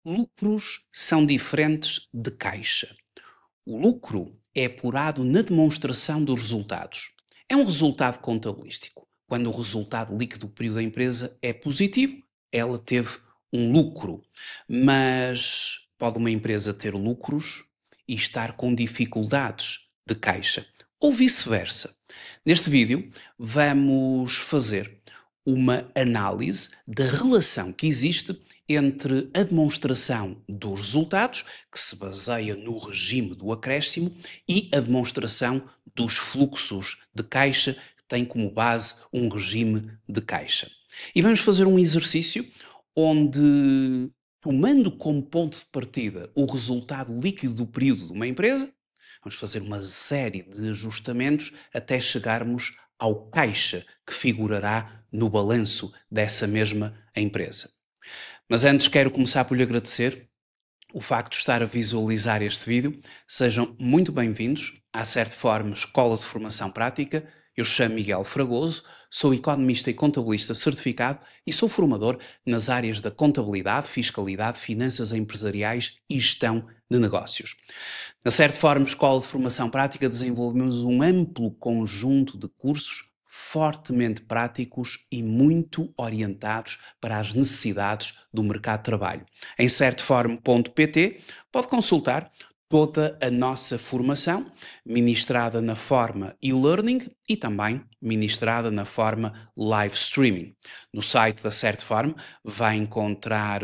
Lucros são diferentes de caixa. O lucro é apurado na demonstração dos resultados. É um resultado contabilístico. Quando o resultado líquido do período da empresa é positivo, ela teve um lucro. Mas pode uma empresa ter lucros e estar com dificuldades de caixa. Ou vice-versa. Neste vídeo, vamos fazer uma análise da relação que existe entre a demonstração dos resultados, que se baseia no regime do acréscimo, e a demonstração dos fluxos de caixa, que tem como base um regime de caixa. E vamos fazer um exercício onde, tomando como ponto de partida o resultado líquido do período de uma empresa, vamos fazer uma série de ajustamentos até chegarmos ao caixa que figurará no balanço dessa mesma empresa. Mas antes quero começar por lhe agradecer o facto de estar a visualizar este vídeo. Sejam muito bem-vindos à Certiform Escola de Formação Prática. Eu chamo Miguel Fragoso, sou economista e contabilista certificado e sou formador nas áreas da contabilidade, fiscalidade, finanças empresariais e gestão de negócios. Na Certiform Escola de Formação Prática desenvolvemos um amplo conjunto de cursos fortemente práticos e muito orientados para as necessidades do mercado de trabalho. Em certform.pt pode consultar toda a nossa formação, ministrada na forma e-learning e também ministrada na forma live streaming. No site da Certform vai encontrar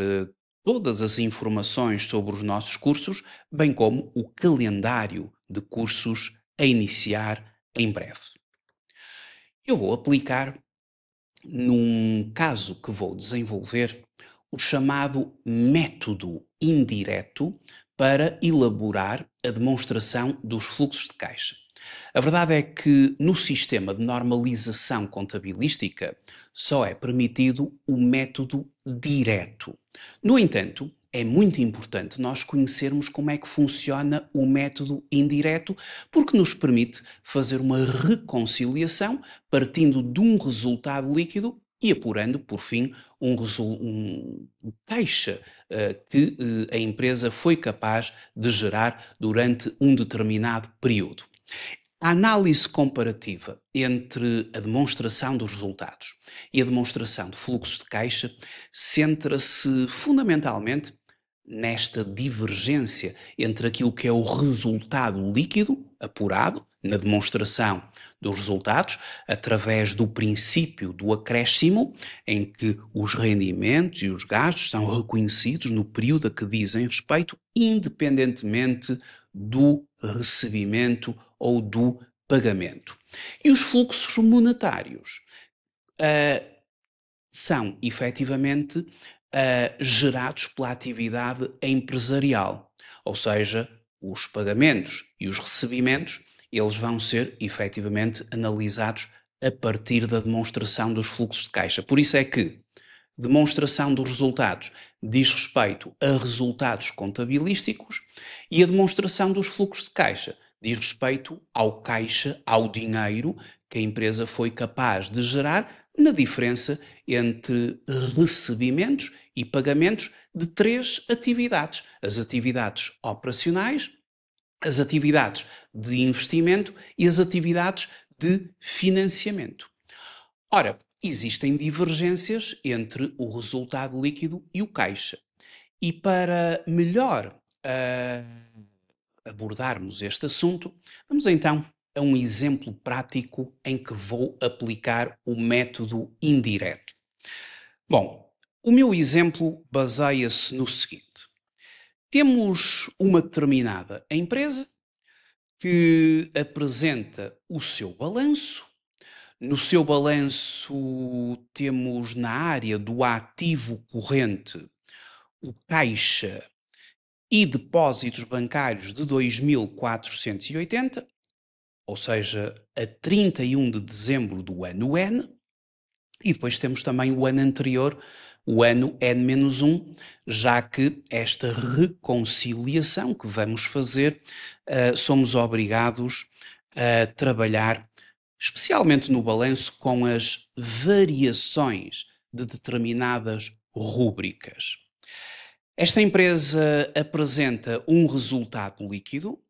todas as informações sobre os nossos cursos, bem como o calendário de cursos a iniciar em breve. Eu vou aplicar, num caso que vou desenvolver, o chamado método indireto para elaborar a demonstração dos fluxos de caixa. A verdade é que no sistema de normalização contabilística só é permitido o método direto. No entanto, é muito importante nós conhecermos como é que funciona o método indireto, porque nos permite fazer uma reconciliação partindo de um resultado líquido e apurando, por fim, um caixa que a empresa foi capaz de gerar durante um determinado período. A análise comparativa entre a demonstração dos resultados e a demonstração de fluxo de caixa centra-se fundamentalmente nesta divergência entre aquilo que é o resultado líquido apurado na demonstração dos resultados, através do princípio do acréscimo, em que os rendimentos e os gastos são reconhecidos no período a que dizem respeito, independentemente do recebimento ou do pagamento. E os fluxos monetários são efetivamente gerados pela atividade empresarial, ou seja, os pagamentos e os recebimentos, eles vão ser efetivamente analisados a partir da demonstração dos fluxos de caixa. Por isso é que demonstração dos resultados diz respeito a resultados contabilísticos e a demonstração dos fluxos de caixa diz respeito ao caixa, ao dinheiro que a empresa foi capaz de gerar na diferença entre recebimentos e pagamentos de três atividades: as atividades operacionais, as atividades de investimento e as atividades de financiamento. Ora, existem divergências entre o resultado líquido e o caixa. E para melhor abordarmos este assunto, vamos então a um exemplo prático em que vou aplicar o método indireto. Bom, o meu exemplo baseia-se no seguinte: temos uma determinada empresa que apresenta o seu balanço. No seu balanço, temos na área do ativo corrente o caixa e depósitos bancários de 2.480, ou seja, a 31 de dezembro do ano N, e depois temos também o ano anterior, o ano N-1, já que esta reconciliação que vamos fazer, somos obrigados a trabalhar especialmente no balanço com as variações de determinadas rúbricas. Esta empresa apresenta um resultado líquido.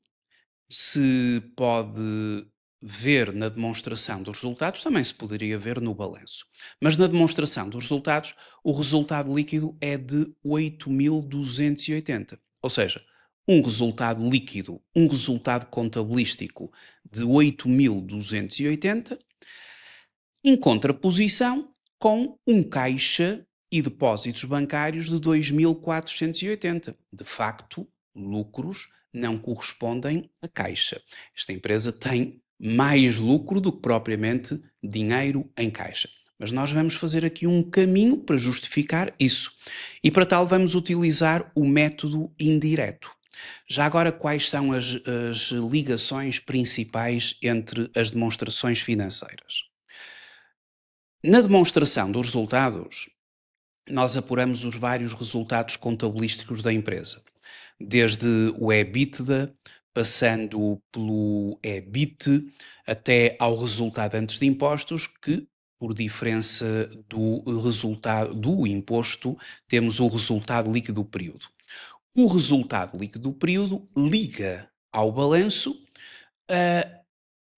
Se pode ver na demonstração dos resultados, também se poderia ver no balanço. Mas na demonstração dos resultados, o resultado líquido é de 8.280. Ou seja, um resultado líquido, um resultado contabilístico de 8.280, em contraposição com um caixa e depósitos bancários de 2.480. De facto, lucros não correspondem à caixa. Esta empresa tem mais lucro do que propriamente dinheiro em caixa. Mas nós vamos fazer aqui um caminho para justificar isso. E para tal vamos utilizar o método indireto. Já agora, quais são as ligações principais entre as demonstrações financeiras? Na demonstração dos resultados, nós apuramos os vários resultados contabilísticos da empresa, desde o EBITDA, passando pelo EBIT, até ao resultado antes de impostos, que, por diferença do resultado do imposto, temos o resultado líquido do período. O resultado líquido do período liga ao balanço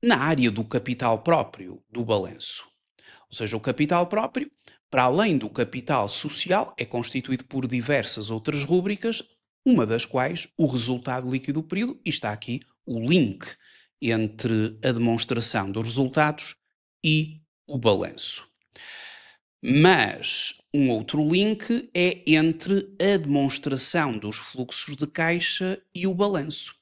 na área do capital próprio do balanço. Ou seja, o capital próprio, para além do capital social, é constituído por diversas outras rúbricas, uma das quais o resultado líquido do período, e está aqui o link entre a demonstração dos resultados e o balanço. Mas um outro link é entre a demonstração dos fluxos de caixa e o balanço.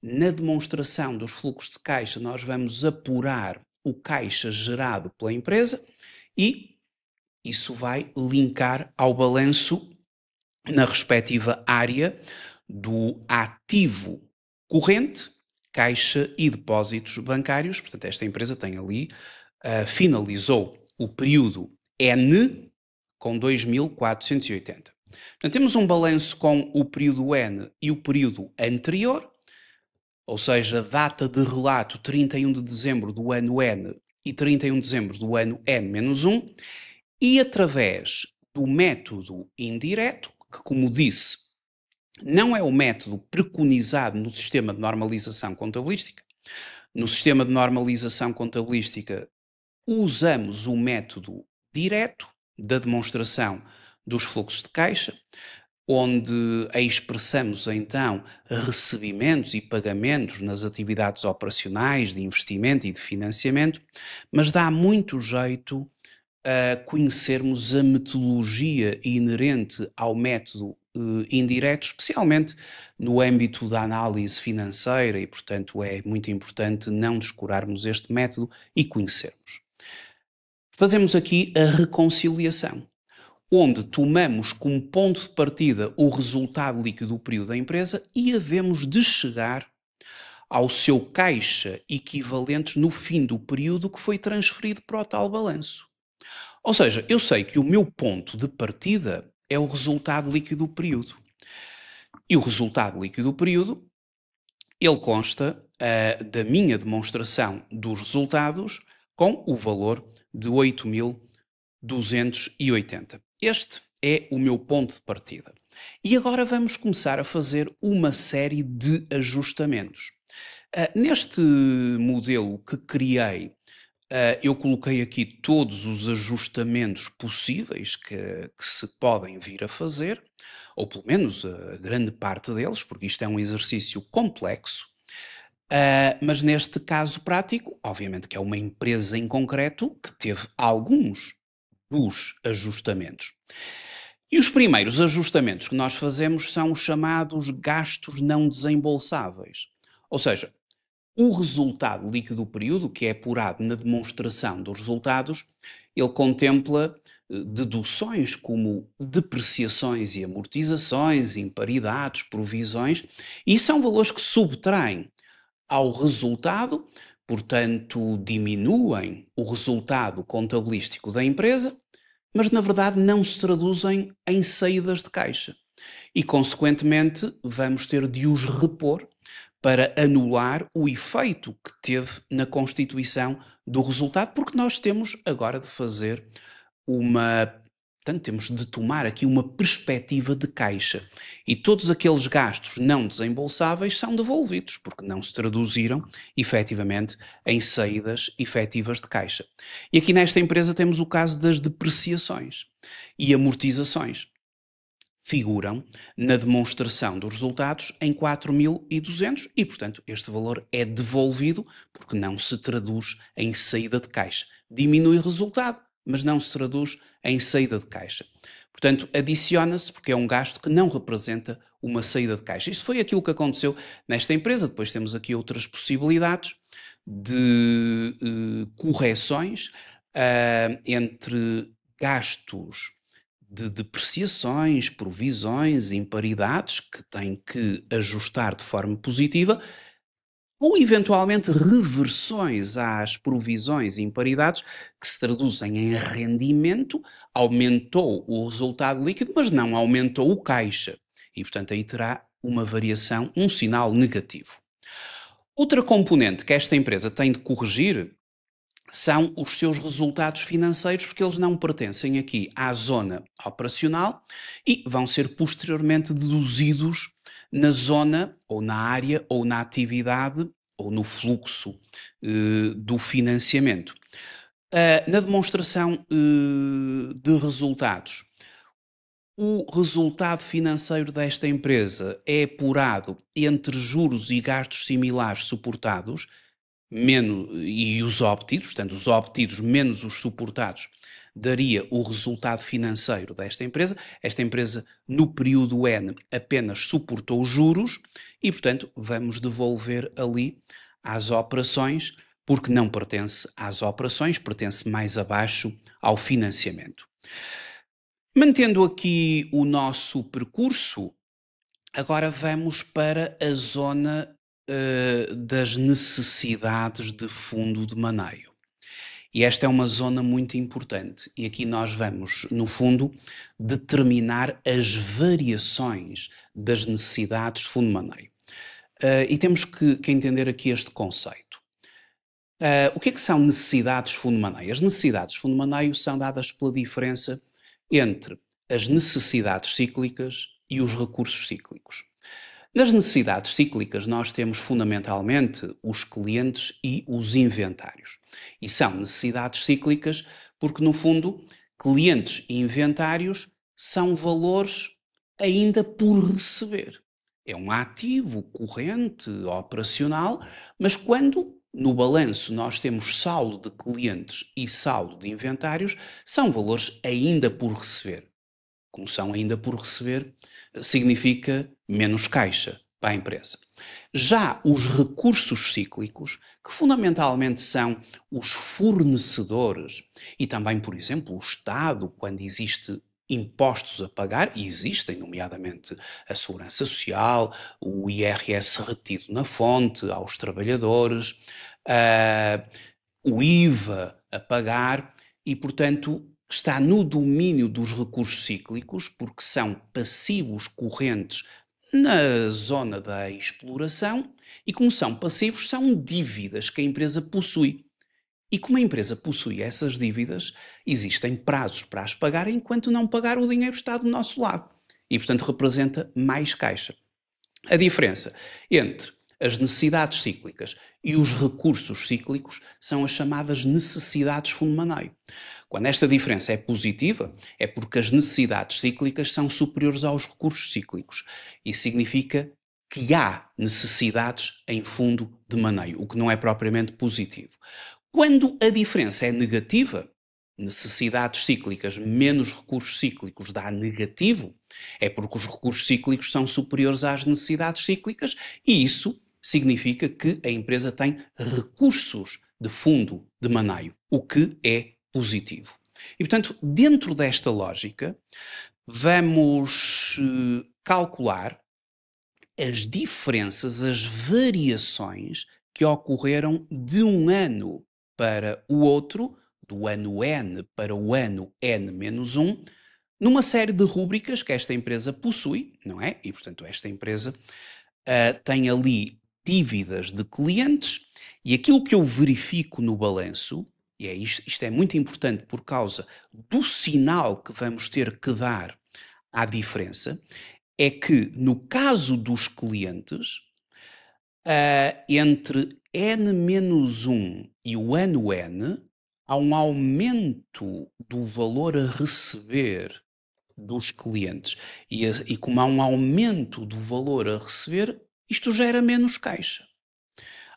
Na demonstração dos fluxos de caixa, nós vamos apurar o caixa gerado pela empresa e isso vai linkar ao balanço na respectiva área do ativo corrente, caixa e depósitos bancários. Portanto, esta empresa tem ali, finalizou o período N com 2.480. Portanto, temos um balanço com o período N e o período anterior, ou seja, data de relato 31 de dezembro do ano N e 31 de dezembro do ano N-1, e através do método indireto, que, como disse, não é o método preconizado no sistema de normalização contabilística. No sistema de normalização contabilística, usamos o método direto da demonstração dos fluxos de caixa, onde expressamos então recebimentos e pagamentos nas atividades operacionais de investimento e de financiamento, mas dá muito jeito a conhecermos a metodologia inerente ao método indireto, especialmente no âmbito da análise financeira, e portanto é muito importante não descurarmos este método e conhecermos. Fazemos aqui a reconciliação, onde tomamos como ponto de partida o resultado líquido do período da empresa e havemos de chegar ao seu caixa equivalentes no fim do período que foi transferido para o tal balanço. Ou seja, eu sei que o meu ponto de partida é o resultado líquido do período. E o resultado líquido do período, ele consta da minha demonstração dos resultados com o valor de 8.280. Este é o meu ponto de partida. E agora vamos começar a fazer uma série de ajustamentos. Neste modelo que criei, eu coloquei aqui todos os ajustamentos possíveis que se podem vir a fazer, ou pelo menos a grande parte deles, porque isto é um exercício complexo. Mas neste caso prático, obviamente que é uma empresa em concreto que teve alguns dos ajustamentos. E os primeiros ajustamentos que nós fazemos são os chamados gastos não desembolsáveis. Ou seja, o resultado líquido do período, que é apurado na demonstração dos resultados, ele contempla deduções como depreciações e amortizações, imparidades, provisões, e são valores que subtraem ao resultado, portanto, diminuem o resultado contabilístico da empresa, mas na verdade não se traduzem em saídas de caixa. E, consequentemente, vamos ter de os repor para anular o efeito que teve na constituição do resultado, porque nós temos agora de fazer uma Portanto, temos de tomar aqui uma perspectiva de caixa. E todos aqueles gastos não desembolsáveis são devolvidos, porque não se traduziram efetivamente em saídas efetivas de caixa. E aqui nesta empresa temos o caso das depreciações e amortizações. Figuram na demonstração dos resultados em 4.200 e, portanto, este valor é devolvido porque não se traduz em saída de caixa. Diminui o resultado, mas não se traduz em saída de caixa. Portanto, adiciona-se porque é um gasto que não representa uma saída de caixa. Isto foi aquilo que aconteceu nesta empresa. Depois temos aqui outras possibilidades de correções entre gastos de depreciações, provisões, imparidades que tem que ajustar de forma positiva ou eventualmente reversões às provisões e imparidades que se traduzem em rendimento, aumentou o resultado líquido, mas não aumentou o caixa. E, portanto, aí terá uma variação, um sinal negativo. Outra componente que esta empresa tem de corrigir são os seus resultados financeiros, porque eles não pertencem aqui à zona operacional e vão ser posteriormente deduzidos na zona, ou na área, ou na atividade, ou no fluxo do financiamento. Na demonstração de resultados, o resultado financeiro desta empresa é apurado entre juros e gastos similares suportados, e os obtidos, portanto, os obtidos menos os suportados, daria o resultado financeiro desta empresa. Esta empresa, no período N, apenas suportou juros e, portanto, vamos devolver ali às operações, porque não pertence às operações, pertence mais abaixo ao financiamento. Mantendo aqui o nosso percurso, agora vamos para a zona das necessidades de fundo de maneio. E esta é uma zona muito importante. E aqui nós vamos, no fundo, determinar as variações das necessidades de fundo de maneio. E temos que entender aqui este conceito. O que é que são necessidades de fundo de maneio? As necessidades de fundo de maneio são dadas pela diferença entre as necessidades cíclicas e os recursos cíclicos. Nas necessidades cíclicas, nós temos fundamentalmente os clientes e os inventários. E são necessidades cíclicas porque, no fundo, clientes e inventários são valores ainda por receber. É um ativo corrente, operacional, mas quando no balanço nós temos saldo de clientes e saldo de inventários, são valores ainda por receber. Como são ainda por receber, significa menos caixa para a empresa. Já os recursos cíclicos, que fundamentalmente são os fornecedores e também, por exemplo, o Estado, quando existe impostos a pagar, e existem, nomeadamente a Segurança Social, o IRS retido na fonte aos trabalhadores, o IVA a pagar e, portanto, está no domínio dos recursos cíclicos, porque são passivos correntes na zona da exploração e, como são passivos, são dívidas que a empresa possui. E como a empresa possui essas dívidas, existem prazos para as pagar, enquanto não pagar o dinheiro está do nosso lado. E, portanto, representa mais caixa. A diferença entre as necessidades cíclicas e os recursos cíclicos são as chamadas necessidades fundo de maneio. Quando esta diferença é positiva, é porque as necessidades cíclicas são superiores aos recursos cíclicos. Isso significa que há necessidades em fundo de maneio, o que não é propriamente positivo. Quando a diferença é negativa, necessidades cíclicas menos recursos cíclicos dá negativo, é porque os recursos cíclicos são superiores às necessidades cíclicas e isso significa que a empresa tem recursos de fundo de maneio, o que é positivo. E, portanto, dentro desta lógica, vamos calcular as diferenças, as variações que ocorreram de um ano para o outro, do ano N para o ano N-1, numa série de rúbricas que esta empresa possui, não é? E, portanto, esta empresa tem ali dívidas de clientes e aquilo que eu verifico no balanço e isto é muito importante por causa do sinal que vamos ter que dar à diferença, é que no caso dos clientes, entre N-1 e o ano N, há um aumento do valor a receber dos clientes. E como há um aumento do valor a receber, isto gera menos caixa.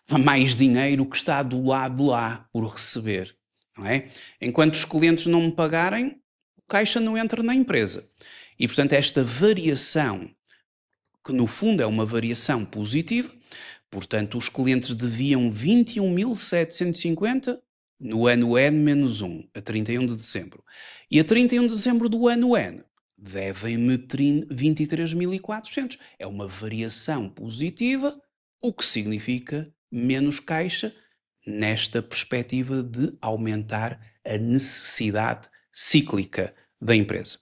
Há mais dinheiro que está do lado lá por receber, não é? Enquanto os clientes não me pagarem, o caixa não entra na empresa. E, portanto, esta variação, que no fundo é uma variação positiva, portanto, os clientes deviam 21.750 no ano N-1, a 31 de dezembro. E a 31 de dezembro do ano N, devem-me 23.400. É uma variação positiva, o que significa menos caixa nesta perspectiva de aumentar a necessidade cíclica da empresa.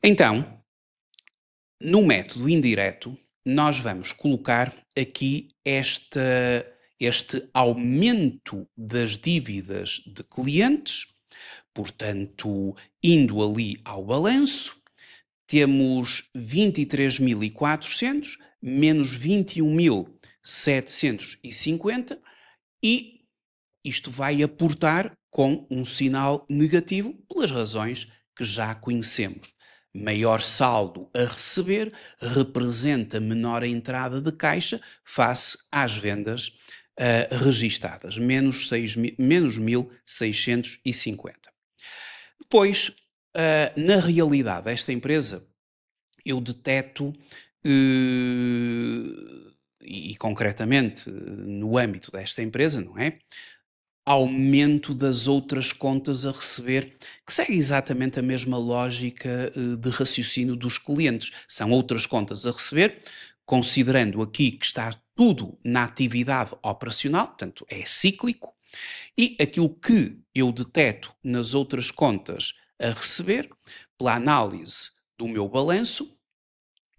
Então, no método indireto, nós vamos colocar aqui este aumento das dívidas de clientes, portanto, indo ali ao balanço, temos 23.400 menos 21.750 e isto vai aportar com um sinal negativo pelas razões que já conhecemos. Maior saldo a receber representa menor entrada de caixa face às vendas registadas, menos 1.650. Depois, na realidade, esta empresa, eu deteto, e concretamente no âmbito desta empresa, não é? Aumento das outras contas a receber, que segue exatamente a mesma lógica de raciocínio dos clientes. São outras contas a receber, considerando aqui que está tudo na atividade operacional, portanto é cíclico, e aquilo que eu deteto nas outras contas a receber, pela análise do meu balanço,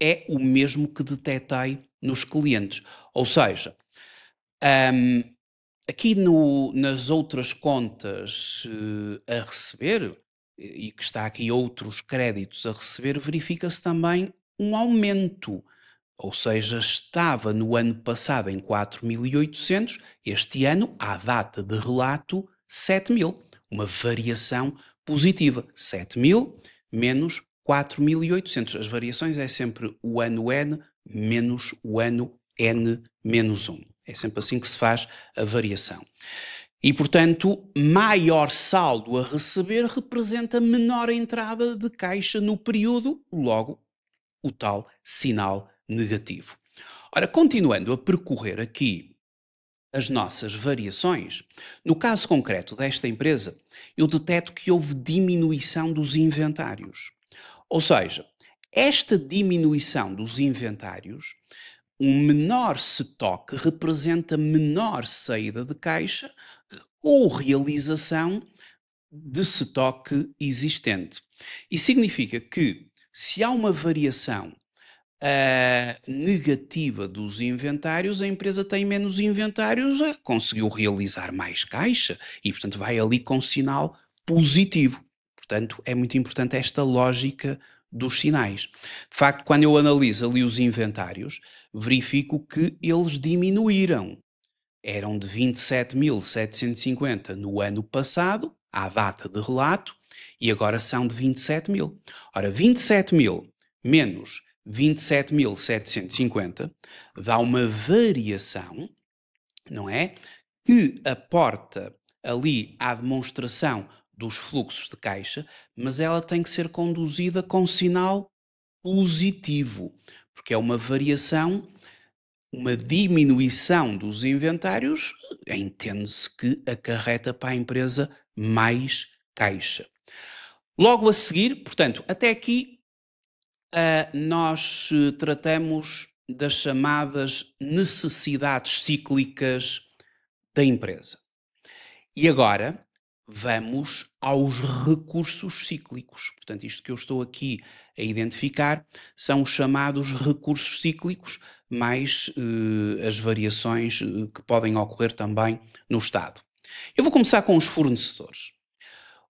é o mesmo que detetei nos clientes. Ou seja, aqui nas outras contas a receber, e que está aqui outros créditos a receber, verifica-se também um aumento. Ou seja, estava no ano passado em 4.800, este ano, à data de relato, 7.000. Uma variação positiva. 7.000 menos 4.800. As variações é sempre o ano N menos o ano N menos 1. É sempre assim que se faz a variação. E, portanto, maior saldo a receber representa menor entrada de caixa no período, logo, o tal sinal negativo. Ora, continuando a percorrer aqui as nossas variações, no caso concreto desta empresa, eu deteto que houve diminuição dos inventários. Ou seja, esta diminuição dos inventários, um menor estoque representa menor saída de caixa ou realização de estoque existente. E significa que se há uma variação negativa dos inventários, a empresa tem menos inventários, conseguiu realizar mais caixa e, portanto, vai ali com sinal positivo. Portanto, é muito importante esta lógica dos sinais. De facto, quando eu analiso ali os inventários, verifico que eles diminuíram. Eram de 27.750 no ano passado, à data de relato, e agora são de 27.000. Ora, 27.000 menos 27.750 dá uma variação, não é? Que aporta ali à demonstração dos fluxos de caixa, mas ela tem que ser conduzida com sinal positivo, porque é uma variação, uma diminuição dos inventários, entende-se que acarreta para a empresa mais caixa. Logo a seguir, portanto, até aqui nós tratamos das chamadas necessidades cíclicas da empresa. E agora vamos aos recursos cíclicos. Portanto, isto que eu estou aqui a identificar são os chamados recursos cíclicos, mais as variações que podem ocorrer também no Estado. Eu vou começar com os fornecedores.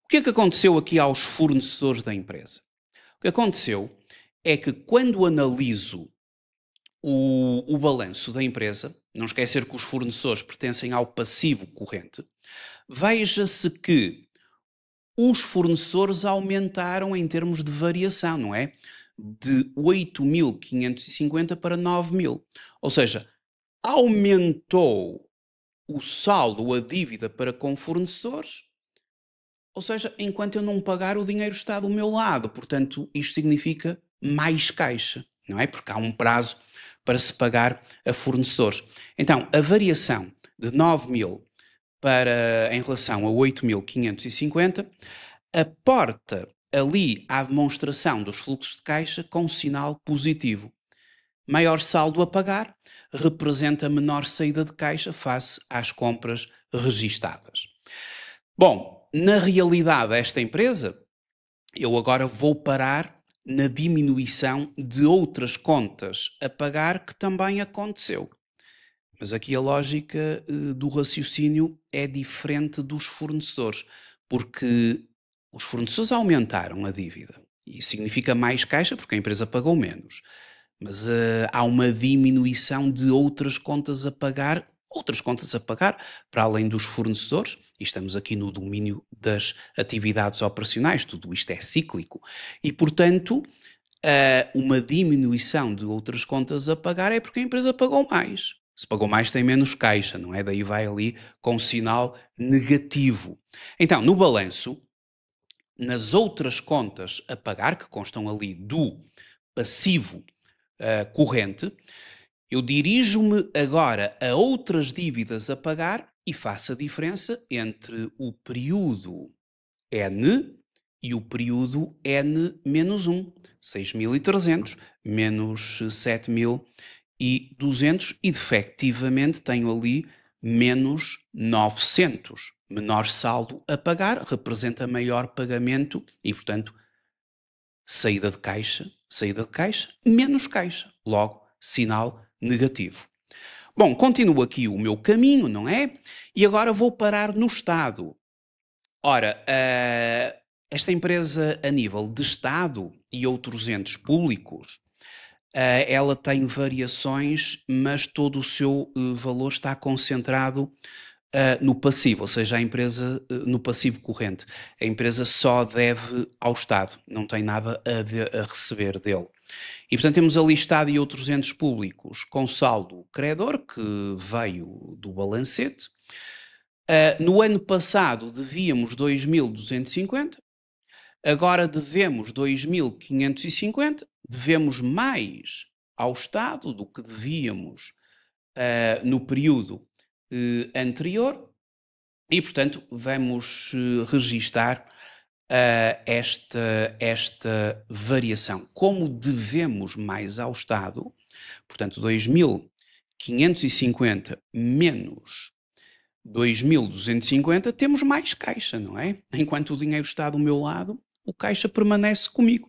O que é que aconteceu aqui aos fornecedores da empresa? O que aconteceu é que quando analiso o balanço da empresa, não esquecer que os fornecedores pertencem ao passivo corrente, veja-se que os fornecedores aumentaram em termos de variação, não é? De 8.550 para 9.000. Ou seja, aumentou o saldo, a dívida para com fornecedores, ou seja, enquanto eu não pagar, o dinheiro está do meu lado. Portanto, isto significa mais caixa, não é? Porque há um prazo para se pagar a fornecedores. Então, a variação de 9.000 em relação a 8.550 aporta ali à demonstração dos fluxos de caixa com sinal positivo. Maior saldo a pagar representa menor saída de caixa face às compras registadas. Bom, na realidade, esta empresa, eu agora vou parar na diminuição de outras contas a pagar que também aconteceu. Mas aqui a lógica do raciocínio é diferente dos fornecedores, porque os fornecedores aumentaram a dívida. E isso significa mais caixa porque a empresa pagou menos. Mas há uma diminuição de outras contas a pagar, para além dos fornecedores, e estamos aqui no domínio das atividades operacionais, tudo isto é cíclico, e portanto, uma diminuição de outras contas a pagar é porque a empresa pagou mais. Se pagou mais, tem menos caixa, não é? Daí vai ali com um sinal negativo. Então, no balanço, nas outras contas a pagar, que constam ali do passivo corrente, eu dirijo-me agora a outras dívidas a pagar e faço a diferença entre o período N e o período N-1, 6.300 menos 7.200 e, efetivamente, tenho ali menos 900. Menor saldo a pagar representa maior pagamento e, portanto, saída de caixa, menos caixa. Logo, sinal negativo. Bom, continuo aqui o meu caminho, não é? E agora vou parar no Estado. Ora, esta empresa a nível de Estado e outros entes públicos, ela tem variações, mas todo o seu valor está concentrado no passivo, ou seja, a empresa no passivo corrente. A empresa só deve ao Estado, não tem nada a receber dele. E, portanto, temos ali Estado e outros entes públicos com saldo credor, que veio do balancete. No ano passado devíamos 2.250, agora devemos 2.550, devemos mais ao Estado do que devíamos no período anterior e, portanto, vamos registar esta variação. Como devemos mais ao Estado, portanto, 2.550 menos 2.250, temos mais caixa, não é? Enquanto o dinheiro está do meu lado, o caixa permanece comigo.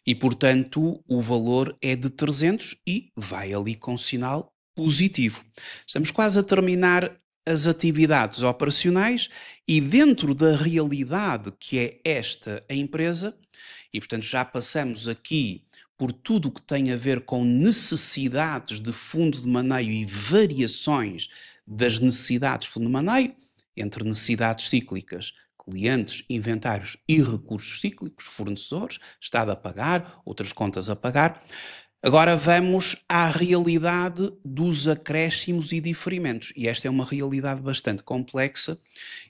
E, portanto, o valor é de 300 e vai ali com sinal positivo. Estamos quase a terminar as atividades operacionais e dentro da realidade que é esta a empresa, e portanto já passamos aqui por tudo o que tem a ver com necessidades de fundo de maneio e variações das necessidades de fundo de maneio, entre necessidades cíclicas, clientes, inventários e recursos cíclicos, fornecedores, Estado a pagar, outras contas a pagar. Agora vamos à realidade dos acréscimos e diferimentos. E esta é uma realidade bastante complexa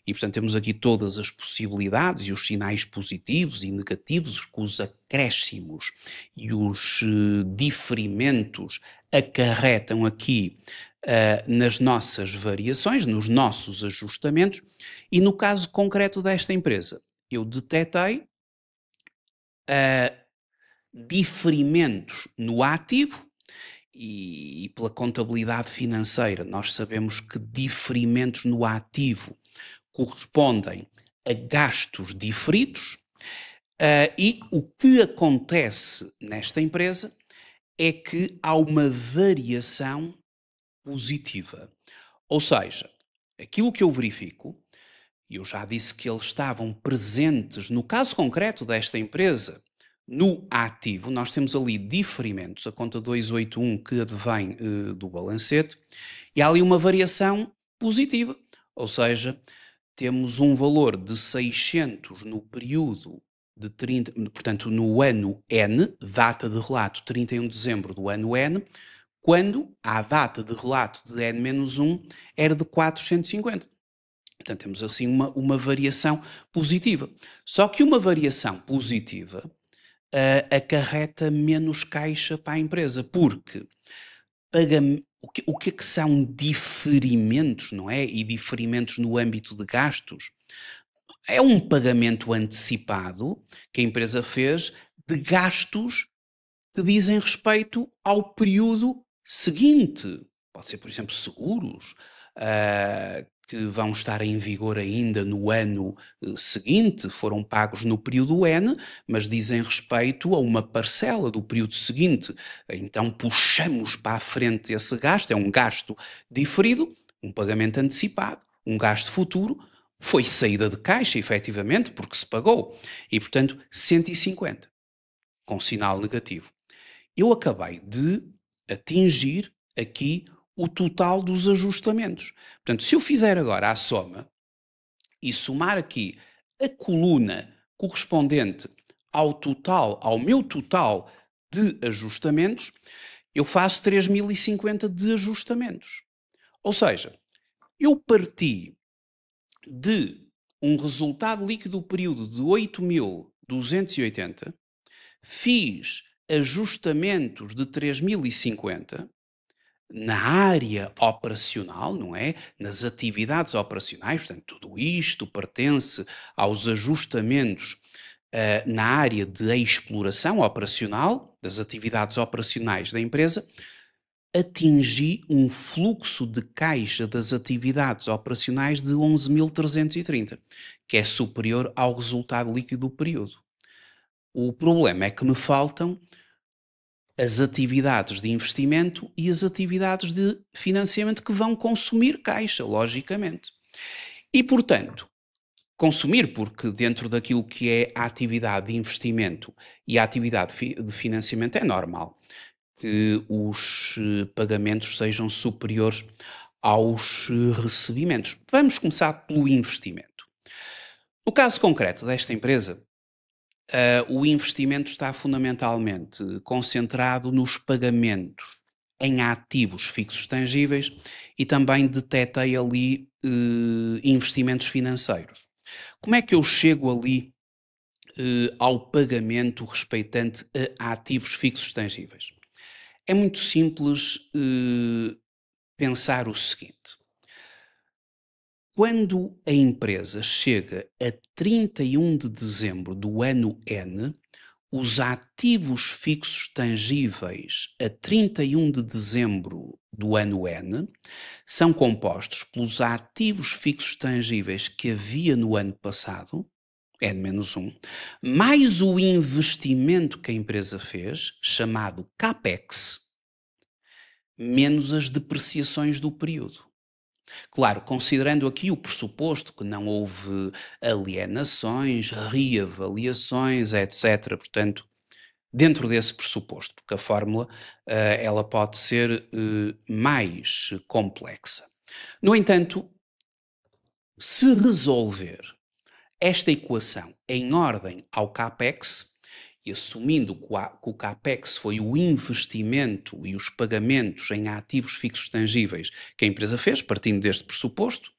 e, portanto, temos aqui todas as possibilidades e os sinais positivos e negativos que os acréscimos e os diferimentos acarretam aqui nas nossas variações, nos nossos ajustamentos. E no caso concreto desta empresa, eu detetei diferimentos no ativo e pela contabilidade financeira nós sabemos que diferimentos no ativo correspondem a gastos diferidos e o que acontece nesta empresa é que há uma variação positiva. Ou seja, aquilo que eu verifico e eu já disse que eles estavam presentes, no caso concreto desta empresa, no ativo, nós temos ali diferimentos, a conta 281 que advém do balancete, e há ali uma variação positiva, ou seja, temos um valor de 600 no período de 30, portanto, no ano N, data de relato 31 de dezembro do ano N, quando a data de relato de N-1 era de 450. Portanto, temos assim uma variação positiva. Só que uma variação positiva acarreta menos caixa para a empresa, porque o que é que são diferimentos, não é? E diferimentos no âmbito de gastos? É um pagamento antecipado que a empresa fez de gastos que dizem respeito ao período seguinte. Pode ser, por exemplo, seguros, que vão estar em vigor ainda no ano seguinte, foram pagos no período N, mas dizem respeito a uma parcela do período seguinte. Então puxamos para a frente esse gasto, é um gasto diferido, um pagamento antecipado, um gasto futuro, foi saída de caixa, efetivamente, porque se pagou. E, portanto, 150, com sinal negativo. Eu acabei de atingir aqui o total dos ajustamentos. Portanto, se eu fizer agora a soma e somar aqui a coluna correspondente ao total, ao meu total de ajustamentos, eu faço 3050 de ajustamentos. Ou seja, eu parti de um resultado líquido do período de 8.280, fiz ajustamentos de 3.050 na área operacional, não é? Nas atividades operacionais, portanto, tudo isto pertence aos ajustamentos na área de exploração operacional, das atividades operacionais da empresa, atingi um fluxo de caixa das atividades operacionais de 11.330, que é superior ao resultado líquido do período. O problema é que me faltam as atividades de investimento e as atividades de financiamento que vão consumir caixa, logicamente. E, portanto, consumir, porque dentro daquilo que é a atividade de investimento e a atividade de financiamento é normal que os pagamentos sejam superiores aos recebimentos. Vamos começar pelo investimento. No caso concreto desta empresa, o investimento está fundamentalmente concentrado nos pagamentos em ativos fixos tangíveis e também detetei ali investimentos financeiros. Como é que eu chego ali ao pagamento respeitante a ativos fixos tangíveis? É muito simples pensar o seguinte: quando a empresa chega a 31 de dezembro do ano N, os ativos fixos tangíveis a 31 de dezembro do ano N são compostos pelos ativos fixos tangíveis que havia no ano passado, N-1, mais o investimento que a empresa fez, chamado CAPEX, menos as depreciações do período. Claro, considerando aqui o pressuposto que não houve alienações, reavaliações, etc. Portanto, dentro desse pressuposto, porque a fórmula ela pode ser mais complexa. No entanto, se resolver esta equação em ordem ao CAPEX, e assumindo que o CAPEX foi o investimento e os pagamentos em ativos fixos tangíveis que a empresa fez, partindo deste pressuposto,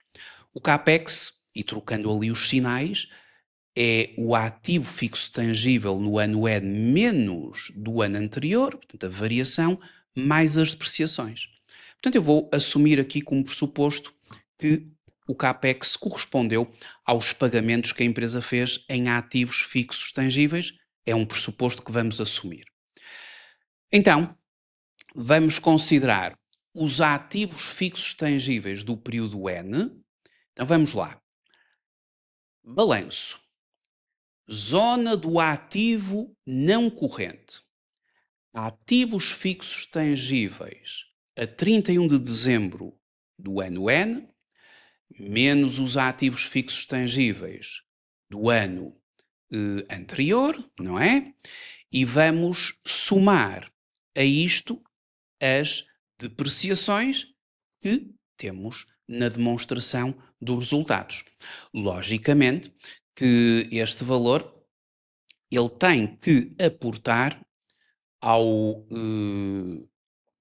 o CAPEX, e trocando ali os sinais, é o ativo fixo tangível no ano N menos do ano anterior, portanto a variação, mais as depreciações. Portanto, eu vou assumir aqui como pressuposto que o CAPEX correspondeu aos pagamentos que a empresa fez em ativos fixos tangíveis. É um pressuposto que vamos assumir. Então, vamos considerar os ativos fixos tangíveis do período N. Então vamos lá. Balanço. Zona do ativo não corrente. Ativos fixos tangíveis a 31 de dezembro do ano N menos os ativos fixos tangíveis do ano anterior, não é? E vamos somar a isto as depreciações que temos na demonstração dos resultados. Logicamente que este valor ele tem que aportar ao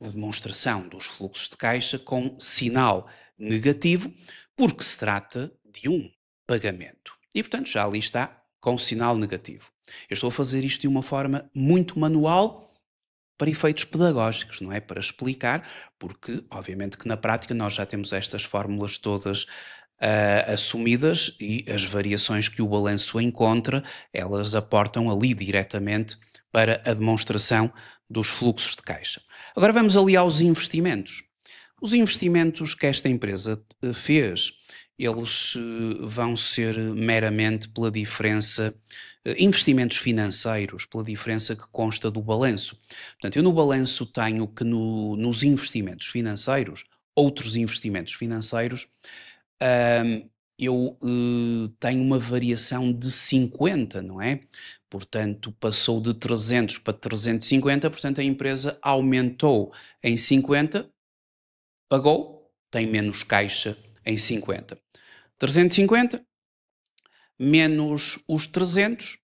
a demonstração dos fluxos de caixa com sinal negativo, porque se trata de um pagamento. E, portanto, já ali está com sinal negativo. Eu estou a fazer isto de uma forma muito manual para efeitos pedagógicos, não é? Para explicar, porque, obviamente, que na prática nós já temos estas fórmulas todas assumidas e as variações que o balanço encontra, elas aportam ali diretamente para a demonstração dos fluxos de caixa. Agora vamos ali aos investimentos. Os investimentos que esta empresa fez, eles vão ser meramente pela diferença, investimentos financeiros, pela diferença que consta do balanço. Portanto, eu no balanço tenho que nos investimentos financeiros, outros investimentos financeiros, eu tenho uma variação de 50, não é? Portanto, passou de 300 para 350, portanto a empresa aumentou em 50, pagou, tem menos caixa em 50. 350 menos os 300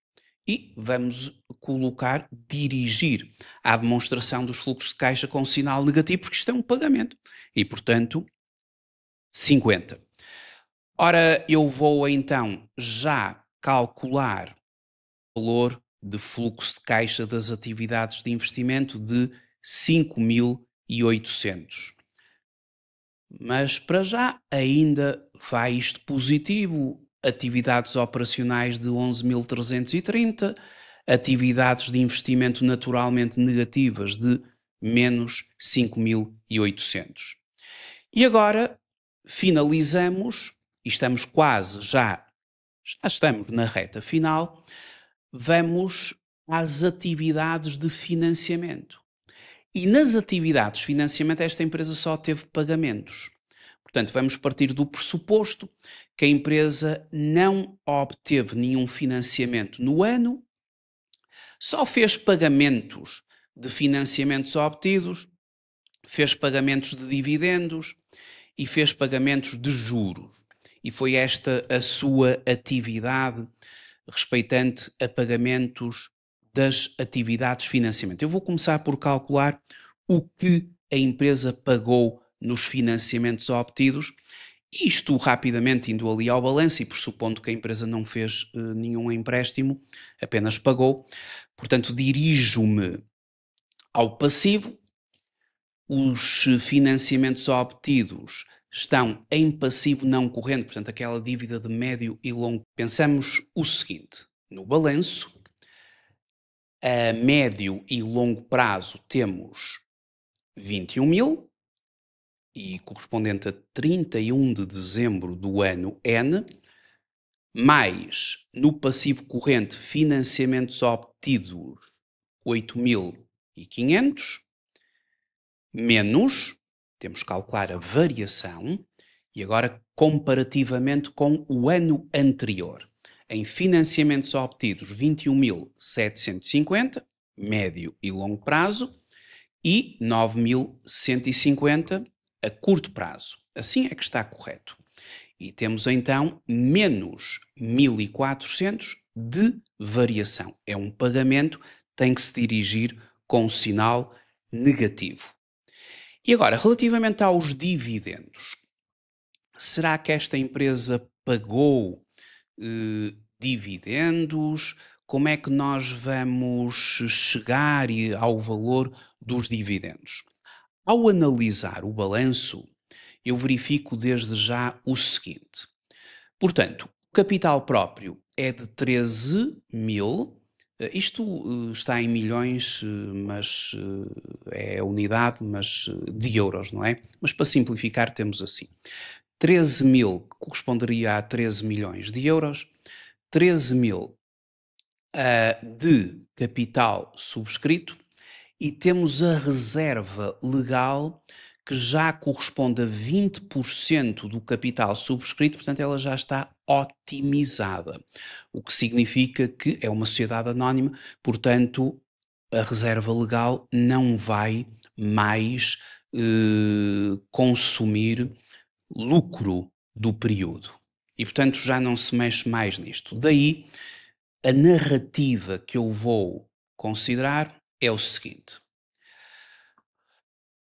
e vamos colocar dirigir à demonstração dos fluxos de caixa com sinal negativo, porque isto é um pagamento. E, portanto, 50. Ora, eu vou então já calcular o valor de fluxo de caixa das atividades de investimento de 5.800. Mas para já ainda vai isto positivo. Atividades operacionais de 11.330, atividades de investimento naturalmente negativas de menos 5.800. E agora finalizamos, e estamos quase já estamos na reta final, vamos às atividades de financiamento. E nas atividades de financiamento esta empresa só teve pagamentos. Portanto, vamos partir do pressuposto que a empresa não obteve nenhum financiamento no ano, só fez pagamentos de financiamentos obtidos, fez pagamentos de dividendos e fez pagamentos de juros. E foi esta a sua atividade respeitante a pagamentos das atividades de financiamento. Eu vou começar por calcular o que a empresa pagou nos financiamentos obtidos, isto rapidamente indo ali ao balanço e pressupondo que a empresa não fez nenhum empréstimo, apenas pagou. Portanto, dirijo-me ao passivo. Os financiamentos obtidos estão em passivo não corrente, portanto, aquela dívida de médio e longo. Pensamos o seguinte: no balanço, a médio e longo prazo temos 21 mil e correspondente a 31 de dezembro do ano N, mais no passivo corrente financiamentos obtidos 8.500, menos, temos que calcular a variação, e agora comparativamente com o ano anterior. Em financiamentos obtidos 21.750, médio e longo prazo, e 9.150 a curto prazo. Assim é que está correto. E temos então menos 1.400 de variação. É um pagamento, tem que se dirigir com um sinal negativo. E agora, relativamente aos dividendos, será que esta empresa pagou dividendos? Como é que nós vamos chegar ao valor dos dividendos? Ao analisar o balanço, eu verifico desde já o seguinte. Portanto, o capital próprio é de 13 mil. Isto está em milhões, mas é a unidade, mas de euros, não é? Mas para simplificar temos assim. 13 mil que corresponderia a 13 milhões de euros, 13 mil de capital subscrito e temos a reserva legal que já corresponde a 20% do capital subscrito, portanto ela já está otimizada, o que significa que é uma sociedade anónima, portanto a reserva legal não vai mais consumir lucro do período. E, portanto, já não se mexe mais nisto. Daí, a narrativa que eu vou considerar é o seguinte.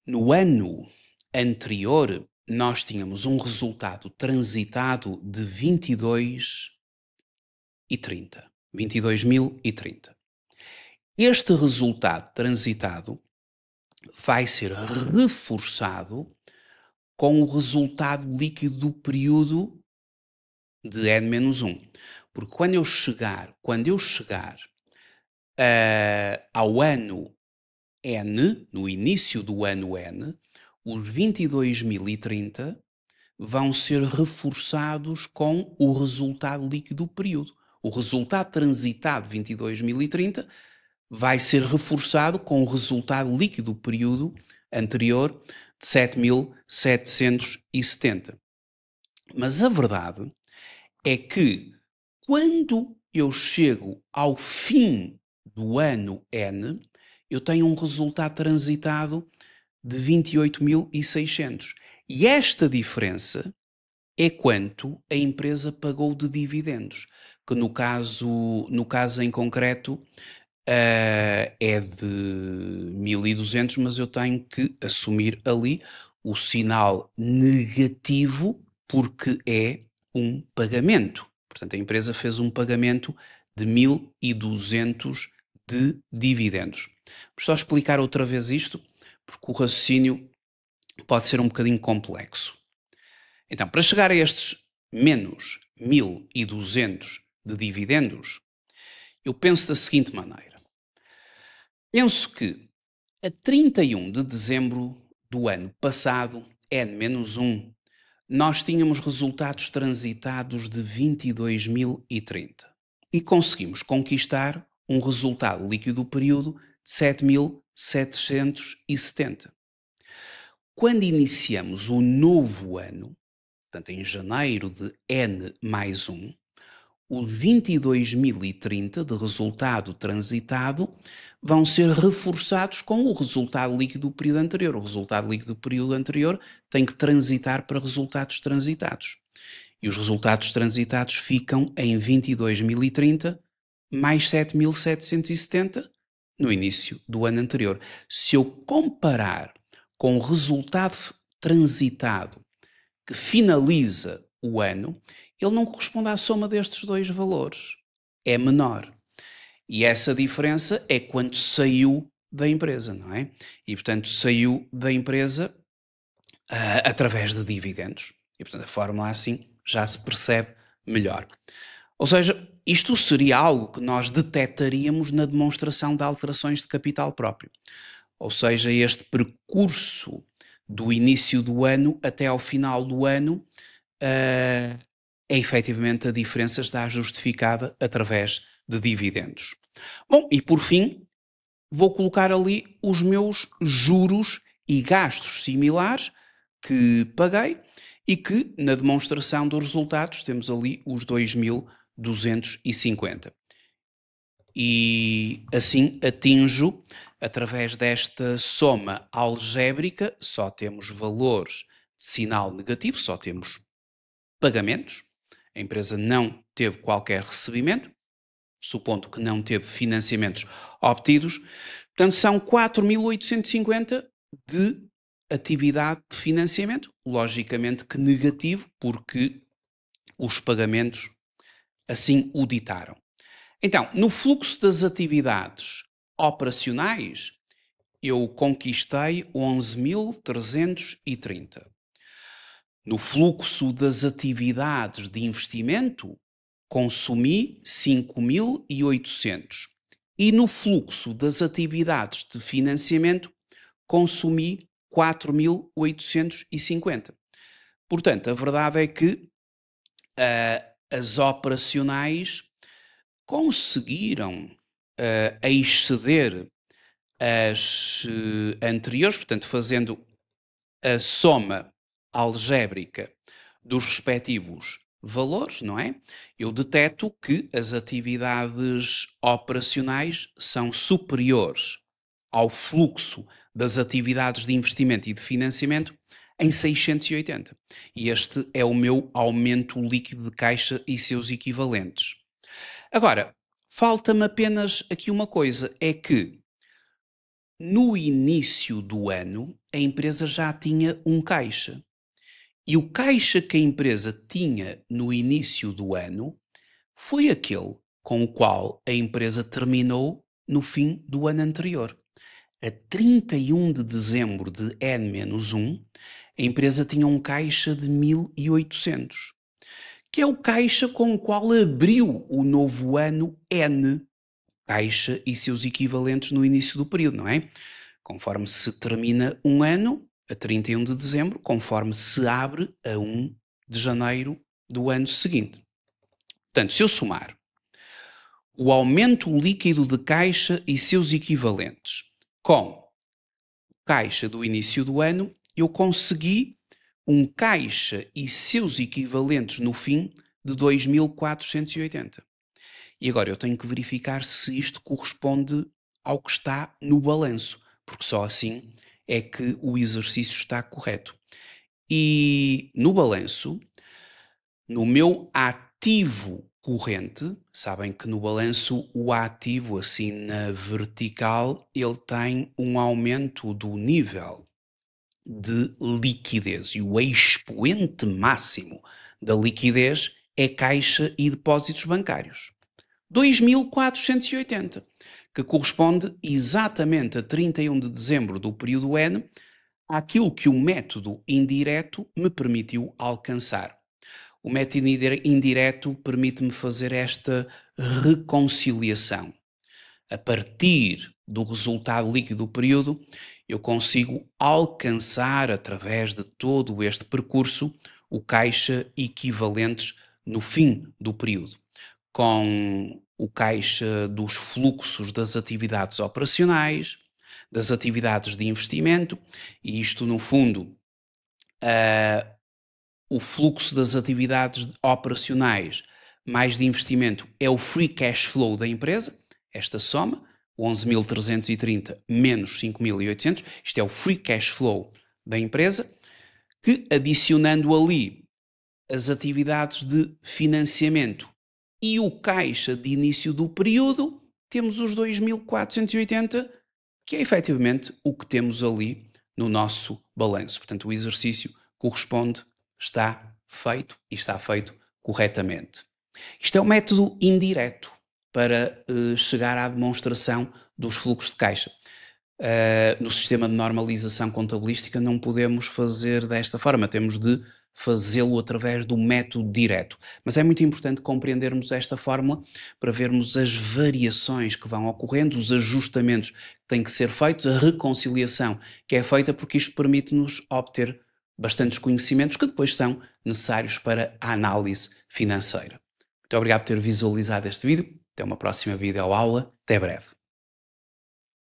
No ano anterior, nós tínhamos um resultado transitado de 22,30. 22.030. Este resultado transitado vai ser reforçado com o resultado líquido do período de N-1. Porque quando eu chegar ao ano N, no início do ano N, os 22.030 vão ser reforçados com o resultado líquido do período. O resultado transitado 22.030 vai ser reforçado com o resultado líquido do período anterior de 7.770. Mas a verdade é que quando eu chego ao fim do ano N, eu tenho um resultado transitado de 28.600. E esta diferença é quanto a empresa pagou de dividendos, que no caso em concreto é de 1.200, mas eu tenho que assumir ali o sinal negativo porque é um pagamento. Portanto, a empresa fez um pagamento de 1.200 de dividendos. Vou só explicar outra vez isto, porque o raciocínio pode ser um bocadinho complexo. Então, para chegar a estes menos 1.200 de dividendos, eu penso da seguinte maneira. Penso que a 31 de dezembro do ano passado, N-1, nós tínhamos resultados transitados de 22.030 e conseguimos conquistar um resultado líquido do período de 7.770. Quando iniciamos o novo ano, portanto em janeiro de N+1, os 22.030 de resultado transitado vão ser reforçados com o resultado líquido do período anterior. O resultado líquido do período anterior tem que transitar para resultados transitados. E os resultados transitados ficam em 22.030 mais 7.770 no início do ano anterior. Se eu comparar com o resultado transitado que finaliza o ano, ele não corresponde à soma destes dois valores. É menor. E essa diferença é quando saiu da empresa, não é? E, portanto, saiu da empresa através de dividendos. E, portanto, a fórmula assim já se percebe melhor. Ou seja, isto seria algo que nós detectaríamos na demonstração de alterações de capital próprio. Ou seja, este percurso do início do ano até ao final do ano é efetivamente a diferença está justificada através de dividendos. Bom, e por fim, vou colocar ali os meus juros e gastos similares que paguei e que na demonstração dos resultados temos ali os 2.250. E assim atinjo, através desta soma algébrica, só temos valores de sinal negativo, só temos pagamentos. A empresa não teve qualquer recebimento, supondo que não teve financiamentos obtidos. Portanto, são 4.850 de atividade de financiamento, logicamente que negativo, porque os pagamentos assim o ditaram. Então, no fluxo das atividades operacionais, eu conquistei 11.330. No fluxo das atividades de investimento, consumi 5.800. E no fluxo das atividades de financiamento, consumi 4.850. Portanto, a verdade é que as operacionais conseguiram exceder as anteriores, portanto, fazendo a soma algébrica dos respectivos valores, não é? Eu deteto que as atividades operacionais são superiores ao fluxo das atividades de investimento e de financiamento em 680. E este é o meu aumento líquido de caixa e seus equivalentes. Agora, falta-me apenas aqui uma coisa, é que no início do ano a empresa já tinha um caixa. E o caixa que a empresa tinha no início do ano foi aquele com o qual a empresa terminou no fim do ano anterior. A 31 de dezembro de N-1, a empresa tinha um caixa de 1.800, que é o caixa com o qual abriu o novo ano N, caixa e seus equivalentes no início do período, não é? Conforme se termina um ano, a 31 de dezembro, conforme se abre a 1 de janeiro do ano seguinte. Portanto, se eu somar o aumento líquido de caixa e seus equivalentes com caixa do início do ano, eu consegui um caixa e seus equivalentes no fim de 2.480. E agora eu tenho que verificar se isto corresponde ao que está no balanço, porque só assim é que o exercício está correto. E no balanço, no meu ativo corrente, sabem que no balanço o ativo, assim na vertical, ele tem um aumento do nível de liquidez e o expoente máximo da liquidez é caixa e depósitos bancários. 2.480, que corresponde exatamente a 31 de dezembro do período N, àquilo que o método indireto me permitiu alcançar. O método indireto permite-me fazer esta reconciliação. A partir do resultado líquido do período, eu consigo alcançar, através de todo este percurso, o caixa equivalentes no fim do período, com o caixa dos fluxos das atividades operacionais, das atividades de investimento, e isto, no fundo, o fluxo das atividades operacionais mais de investimento é o free cash flow da empresa, esta soma, 11.330 menos 5.800, isto é o free cash flow da empresa, que adicionando ali as atividades de financiamento e o caixa de início do período, temos os 2.480, que é efetivamente o que temos ali no nosso balanço. Portanto, o exercício corresponde, está feito e está feito corretamente. Isto é um método indireto para chegar à demonstração dos fluxos de caixa. No sistema de normalização contabilística não podemos fazer desta forma, temos de fazê-lo através do método direto. Mas é muito importante compreendermos esta fórmula para vermos as variações que vão ocorrendo, os ajustamentos que têm que ser feitos, a reconciliação que é feita, porque isto permite-nos obter bastantes conhecimentos que depois são necessários para a análise financeira. Muito obrigado por ter visualizado este vídeo. Até uma próxima videoaula. Até breve.